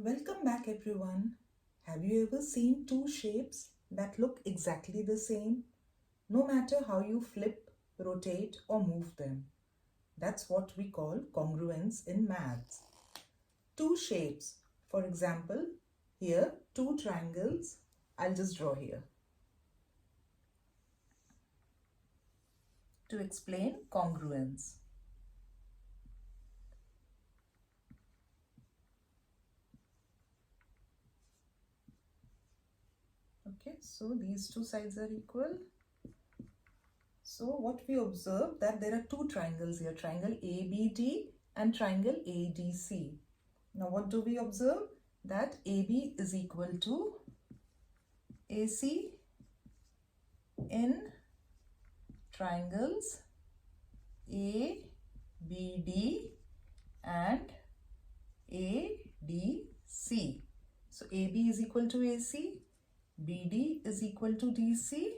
Welcome back everyone. Have you ever seen two shapes that look exactly the same? No matter how you flip, rotate or move them. That's what we call congruence in maths. Two shapes. For example, here two triangles. I'll just draw here. To explain congruence. Okay, so these two sides are equal. So what we observe that there are two triangles here, triangle ABD and triangle ADC. Now what do we observe? That AB is equal to AC in triangles ABD and ADC. So AB is equal to AC, BD is equal to DC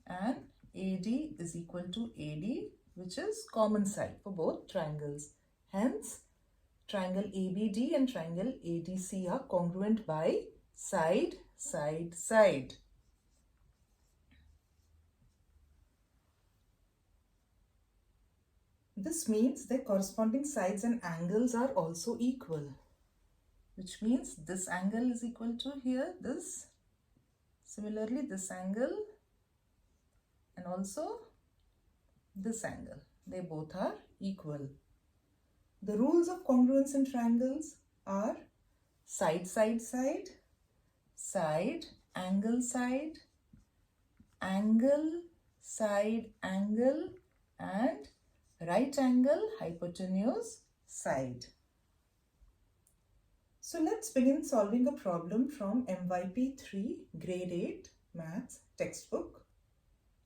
and AD is equal to AD, which is common side for both triangles. Hence, triangle ABD and triangle ADC are congruent by side, side, side. This means their corresponding sides and angles are also equal, which means this angle is equal to here, this. Similarly, this angle and also this angle. They both are equal. The rules of congruence in triangles are side, side, side, side, angle, side, angle, side, angle, and right angle, hypotenuse, side. So let's begin solving a problem from MYP 3 grade 8 maths textbook.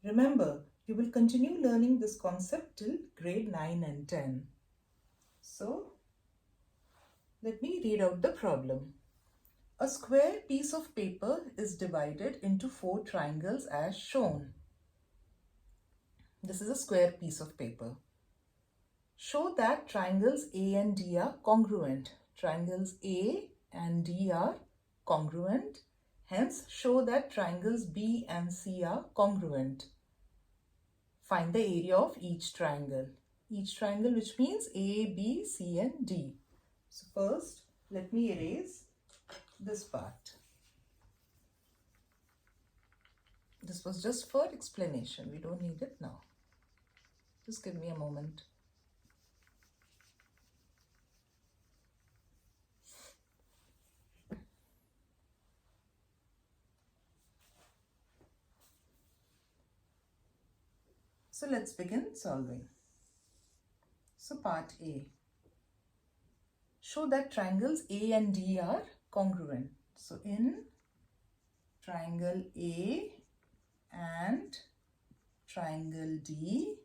Remember, you will continue learning this concept till grade 9 and 10. So, let me read out the problem. A square piece of paper is divided into 4 triangles as shown. This is a square piece of paper. Show that triangles A and D are congruent. Triangles A and D are congruent. Hence, show that triangles B and C are congruent. Find the area of each triangle. Each triangle, which means A, B, C and D. So first, let me erase this part. This was just for explanation. We don't need it now. Just give me a moment. So let's begin solving. So part A. Show that triangles A and D are congruent. So in triangle A and triangle D,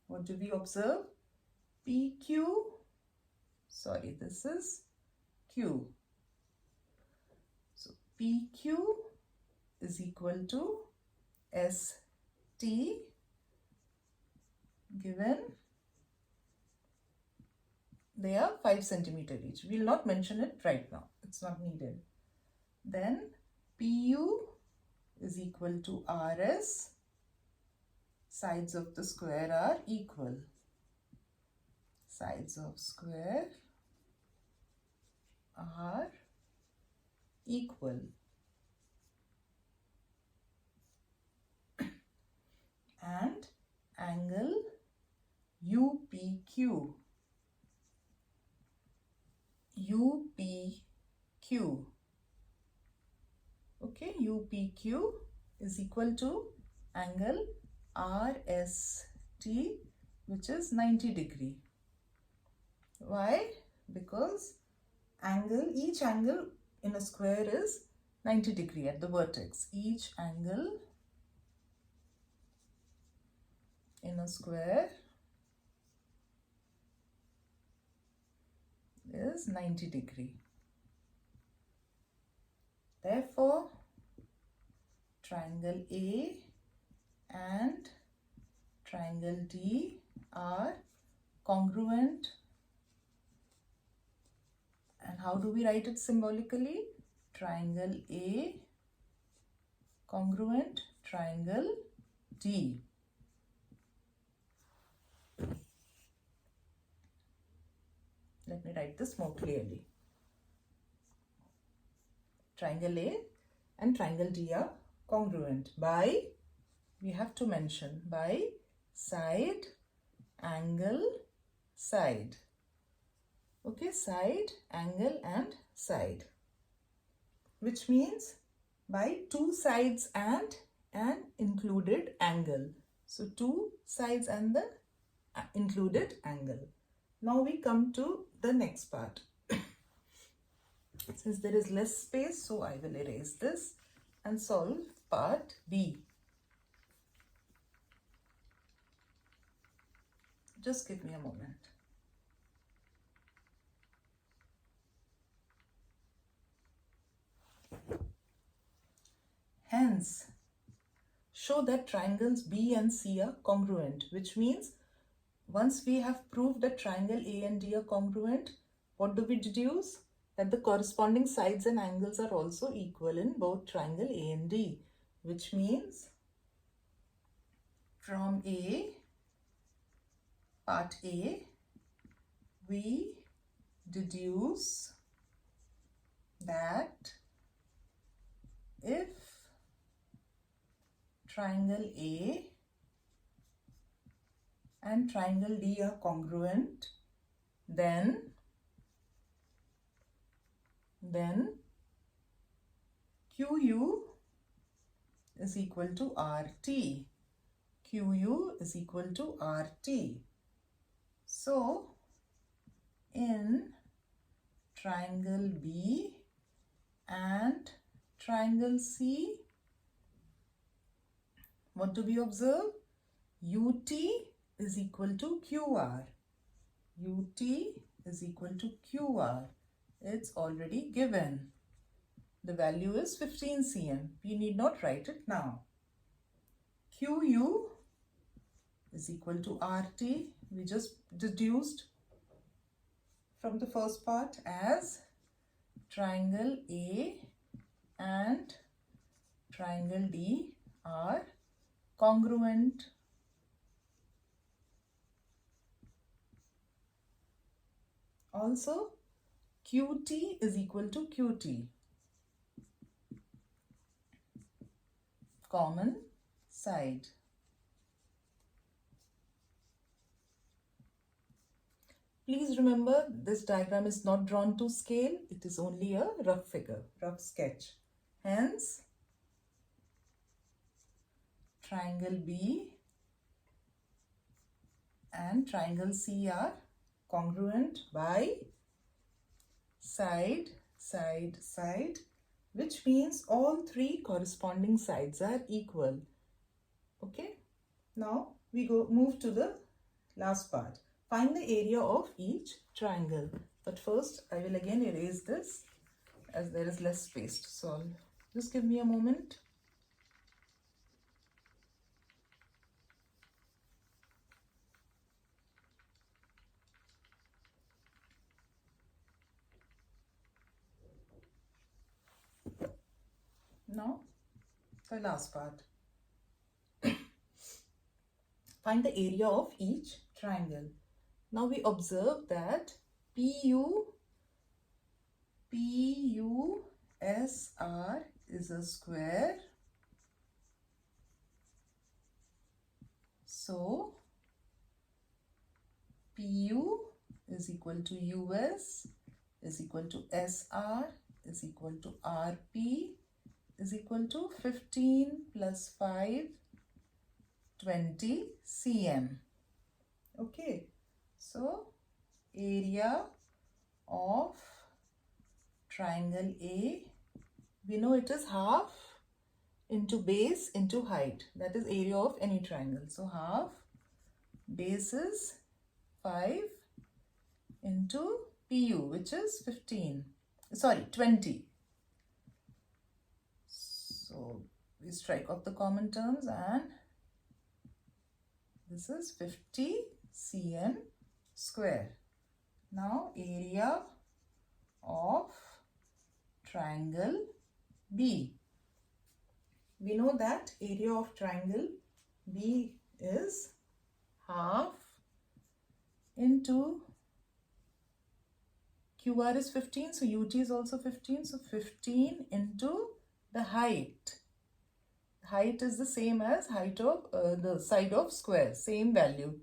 what do we observe? PQ, sorry, this is Q. So PQ is equal to ST given they are 5 centimeter each. We will not mention it right now. It's not needed. Then PU is equal to RS. Sides of the square are equal. Sides of square are equal. And angle UPQ. UPQ. Okay, UPQ is equal to angle RST, which is 90 degree. Why? Because each angle in a square is 90 degree at the vertex. Each angle in a square is 90 degree. Therefore, triangle A and triangle D are congruent. And how do we write it symbolically? Triangle A congruent triangle D. Let me write this more clearly. Triangle A and triangle D are congruent by, we have to mention, by side, angle, side. Okay, side, angle and side. Which means by two sides and an included angle. So two sides and the included angle. Now we come to the next part. Since there is less space, so I will erase this and solve part B. Just give me a moment. Hence, show that triangles B and C are congruent, which means once we have proved that triangle A and D are congruent, what do we deduce? That the corresponding sides and angles are also equal in both triangle A and D, which means from part A, we deduce that if triangle A and triangle D are congruent, then QU is equal to RT. QU is equal to RT. So, in triangle B and triangle C, what do we observe? UT is equal to QR. UT is equal to QR. It's already given. The value is 15 cm. We need not write it now. QU is equal to RT. We just deduced from the first part as triangle A and triangle D are congruent. Also, QT is equal to QT. Common side. Please remember, this diagram is not drawn to scale. It is only a rough figure, rough sketch. Hence, triangle B and triangle C are congruent by side, side, side, which means all three corresponding sides are equal. Okay, now we move to the last part. Find the area of each triangle. But first, I will again erase this as there is less space to solve. Just give me a moment. Now, the last part. Find the area of each triangle. Now we observe that PUSR is a square. So, PU is equal to US is equal to SR is equal to RP is equal to 15 plus 5, 20 cm. Okay, so area of triangle A, we know it is half into base into height. That is area of any triangle. So half base is 5 into PU, which is 20. So we strike off the common terms and this is 50 cm square. Now area of triangle B. We know that area of triangle B is half into QR is 15, so UT is also 15, so 15 into the height. Height is the same as height of the side of square, same value.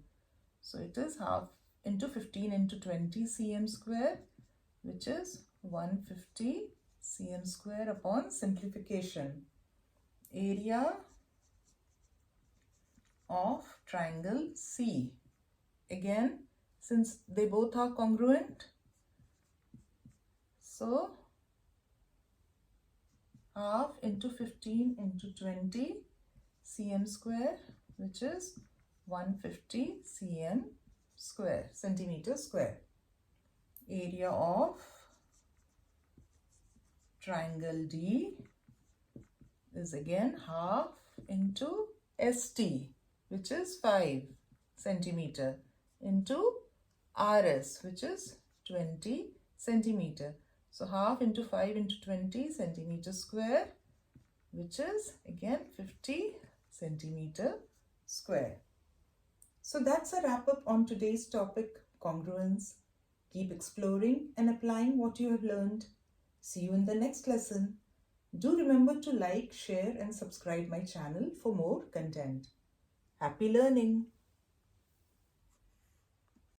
So it is half into 15 into 20 cm square, which is 150 cm square upon simplification. Area of triangle C. Again, since they both are congruent, so half into 15 into 20 cm square, which is 150 cm square, centimeter square. Area of triangle D is again half into ST, which is 5 centimeter, into RS, which is 20 centimeter. So half into 5 into 20 centimeter square, which is again 50 centimeter square. So that's a wrap up on today's topic, congruence. Keep exploring and applying what you have learned. See you in the next lesson. Do remember to like, share and subscribe my channel for more content. Happy learning!